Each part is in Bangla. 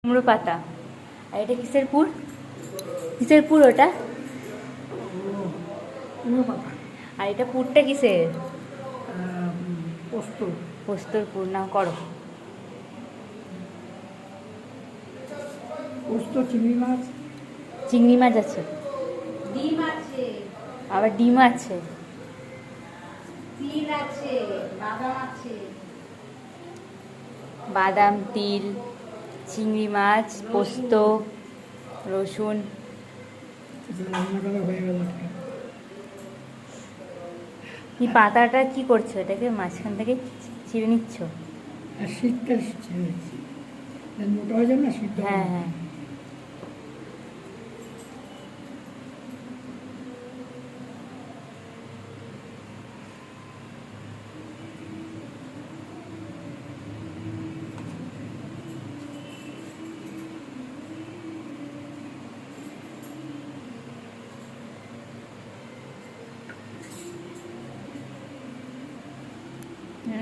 কুমড়ো পাতা। আর এটা কিসের পুর? কিসের পুর ওটা? কুমড়ো পাতা। আর এটা পুরটা কিসের? পোস্ত। পোস্তর পুর। না করো। পোস্ত, চিংড়ি মাছ। চিংড়ি মাছ আছে, ডিম আছে, আবার ডিম আছে, তিল আছে, বাদাম আছে। বাদাম, তিল, চিংড়ি মাছ, পোস্ত, রসুন। রান্না করা হয়ে গেল। কি পাতাটা কি করছো? এটাকে মাঝখান থেকে ছিঁড়ে নিচ্ছ? আর শীতটা ছেড়ে দিচ্ছি, মোটা হয়ে যাবে না শীতটা। হ্যাঁ হ্যাঁ।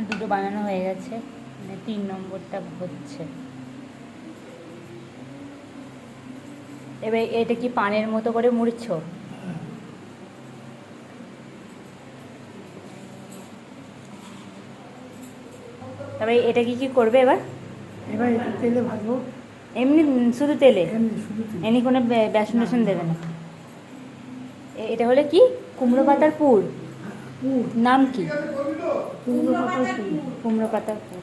দুটো বানানো হয়ে গেছে, মানে 3 নম্বরটা হচ্ছে। এবার এটা কি পানের মতো করে মুড়ছো? তারপরে এটা কি কি করবে এবার? এবার একটু তেলে ভাজবো। এমনি শুধু তেলে? এমনি শুধু তেলে। এমনি কোনো বেসন টেসন দেবে না? এটা হলে কি? কুমড়ো পাতার পুর। পুর। নাম কি? কুমড়ো পাতার পুর। কুমড়ো পাতার পুর।